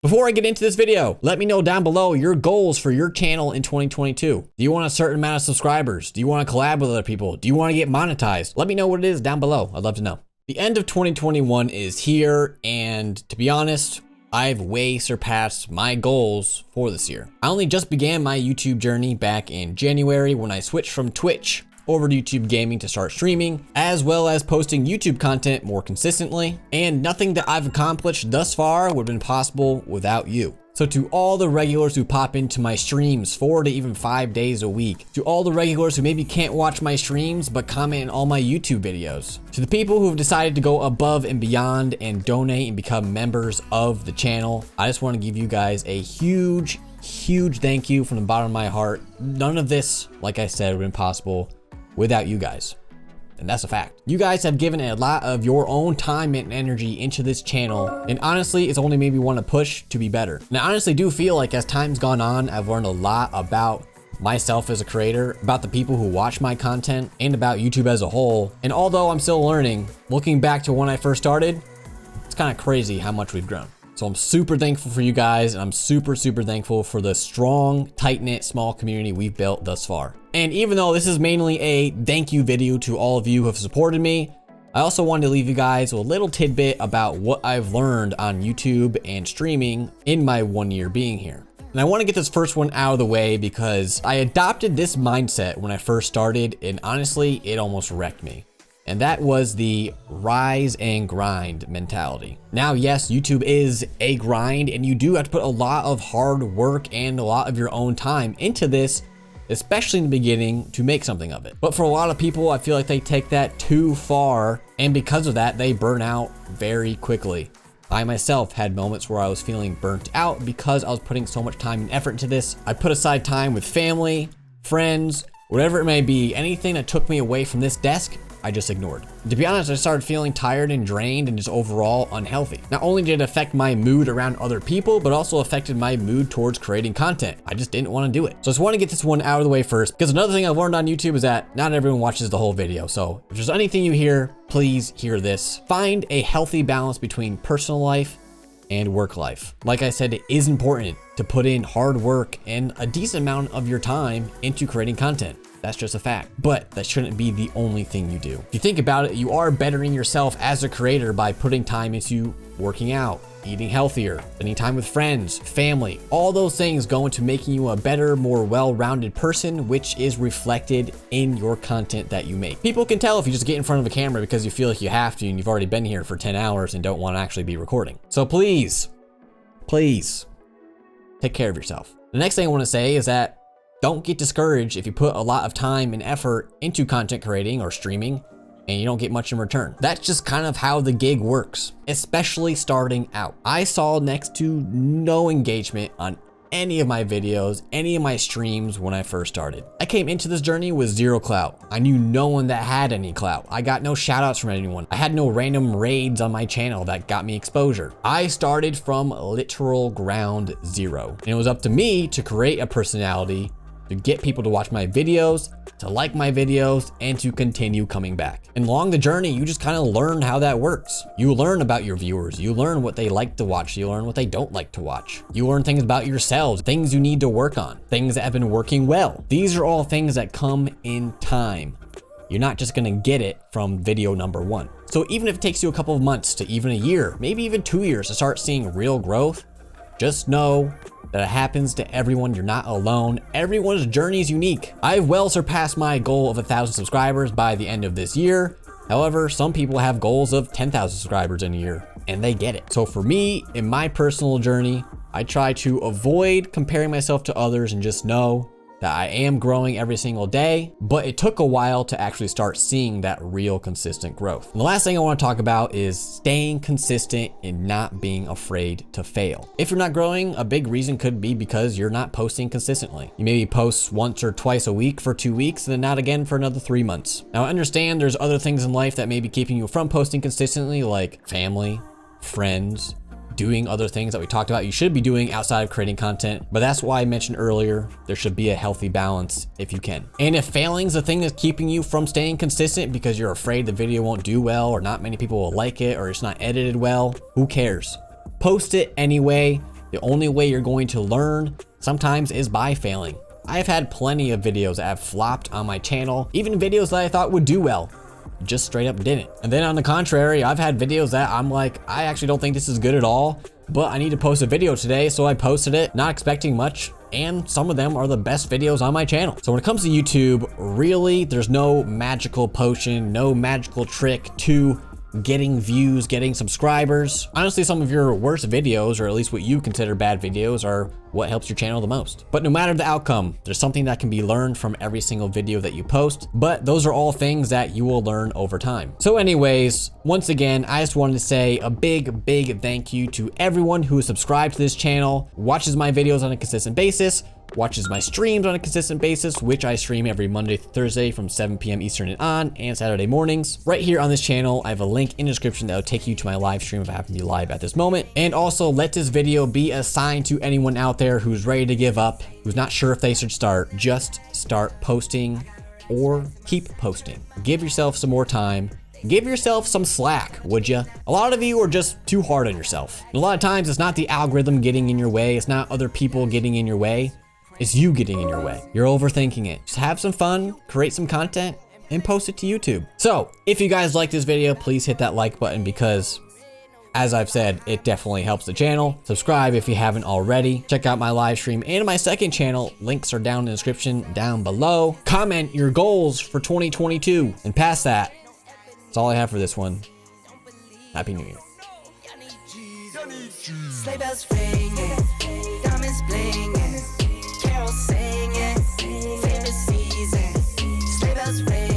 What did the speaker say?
Before I get into this video, let me know down below your goals for your channel in 2022. Do you want a certain amount of subscribers? Do you want to collab with other people? Do you want to get monetized? Let me know what it is down below. I'd love to know. The end of 2021 is here, and to be honest, I've way surpassed my goals for this year. I only just began my YouTube journey back in January when I switched from Twitch over to YouTube Gaming to start streaming, as well as posting YouTube content more consistently. And nothing that I've accomplished thus far would have been possible without you. So to all the regulars who pop into my streams 4 to even 5 days a week, to all the regulars who maybe can't watch my streams but comment in all my YouTube videos, to the people who have decided to go above and beyond and donate and become members of the channel, I just want to give you guys a huge thank you from the bottom of my heart. None of this, like I said, would have been possible without you guys. And that's a fact. You guys have given a lot of your own time and energy into this channel, and honestly, it's only made me want to push to be better. And I honestly do feel like as time's gone on, I've learned a lot about myself as a creator, about the people who watch my content, and about YouTube as a whole. And although I'm still learning, looking back to when I first started, it's kind of crazy how much we've grown. So I'm super thankful for you guys, and I'm super thankful for the strong, tight-knit, small community we've built thus far. And even though this is mainly a thank you video to all of you who have supported me, I also wanted to leave you guys with a little tidbit about what I've learned on YouTube and streaming in my 1 year being here. And I want to get this first one out of the way because I adopted this mindset when I first started, and honestly, it almost wrecked me. And that was the rise and grind mentality. Now, yes, YouTube is a grind, and you do have to put a lot of hard work and a lot of your own time into this, especially in the beginning, to make something of it. But for a lot of people, I feel like they take that too far, and because of that, they burn out very quickly. I myself had moments where I was feeling burnt out because I was putting so much time and effort into this. I put aside time with family, friends, whatever it may be, anything that took me away from this desk, I just ignored. To be honest, I started feeling tired and drained and just overall unhealthy. Not only did it affect my mood around other people, but also affected my mood towards creating content. I just didn't want to do it. So I just want to get this one out of the way first, because another thing I've learned on YouTube is that not everyone watches the whole video. So if there's anything you hear, please hear this. Find a healthy balance between personal life and work life. Like I said, it is important to put in hard work and a decent amount of your time into creating content. That's just a fact, but that shouldn't be the only thing you do. If you think about it, you are bettering yourself as a creator by putting time into working out, eating healthier, spending time with friends, family. All those things go into making you a better, more well-rounded person, which is reflected in your content that you make. People can tell if you just get in front of a camera because you feel like you have to and you've already been here for 10 hours and don't want to actually be recording. So please take care of yourself. The next thing I want to say is that don't get discouraged if you put a lot of time and effort into content creating or streaming and you don't get much in return. That's just kind of how the gig works, especially starting out. I saw next to no engagement on any of my videos, any of my streams when I first started. I came into this journey with zero clout. I knew no one that had any clout. I got no shout outs from anyone. I had no random raids on my channel that got me exposure. I started from literal ground zero. And it was up to me to create a personality, to get people to watch my videos, to like my videos, and to continue coming back. And along the journey, you just kind of learn how that works. You learn about your viewers. You learn what they like to watch. You learn what they don't like to watch. You learn things about yourselves, things you need to work on, things that have been working well. These are all things that come in time. You're not just gonna get it from video number one. So even if it takes you a couple of months to even a year, maybe even 2 years to start seeing real growth, just know that it happens to everyone. You're not alone. Everyone's journey is unique. I've well surpassed my goal of 1,000 subscribers by the end of this year. However, some people have goals of 10,000 subscribers in a year, and they get it. So for me, in my personal journey, I try to avoid comparing myself to others and just know that I am growing every single day, but it took a while to actually start seeing that real consistent growth. And the last thing I want to talk about is staying consistent and not being afraid to fail. If you're not growing, a big reason could be because you're not posting consistently. You maybe post once or twice a week for 2 weeks and then not again for another 3 months. Now I understand there's other things in life that may be keeping you from posting consistently, like family, friends, doing other things that we talked about you should be doing outside of creating content. But that's why I mentioned earlier, there should be a healthy balance if you can. And if failing's the thing that's keeping you from staying consistent because you're afraid the video won't do well or not many people will like it or it's not edited well, who cares? Post it anyway. The only way you're going to learn sometimes is by failing. I've had plenty of videos that have flopped on my channel, even videos that I thought would do well, just straight up didn't. And then on the contrary, I've had videos that I'm like, I actually don't think this is good at all, but I need to post a video today, so I posted it, not expecting much, and some of them are the best videos on my channel. So when it comes to YouTube, really, there's no magical potion, no magical trick to getting views, getting subscribers. Honestly, some of your worst videos, or at least what you consider bad videos, are what helps your channel the most. But no matter the outcome, there's something that can be learned from every single video that you post, but those are all things that you will learn over time. So anyways, once again, I just wanted to say a big thank you to everyone who is subscribed to this channel, watches my videos on a consistent basis, watches my streams on a consistent basis, which I stream every Monday through Thursday from 7 p.m. Eastern and on, and Saturday mornings. Right here on this channel, I have a link in the description that will take you to my live stream if I happen to be live at this moment. And also let this video be a sign to anyone out there who's ready to give up, who's not sure if they should start. Just start posting or keep posting. Give yourself some more time. Give yourself some slack, would you? A lot of you are just too hard on yourself. And a lot of times it's not the algorithm getting in your way. It's not other people getting in your way. It's you getting in your way. You're overthinking it. Just have some fun, create some content, and post it to YouTube. So if you guys like this video, please hit that like button because, as I've said, it definitely helps the channel. Subscribe if you haven't already. Check out my live stream and my second channel. Links are down in the description down below. Comment your goals for 2022. And past that, that's all I have for this one. Happy New Year. Sleigh bells ringing, diamonds blinging, carols singing, favorite season, sleigh bells ringing.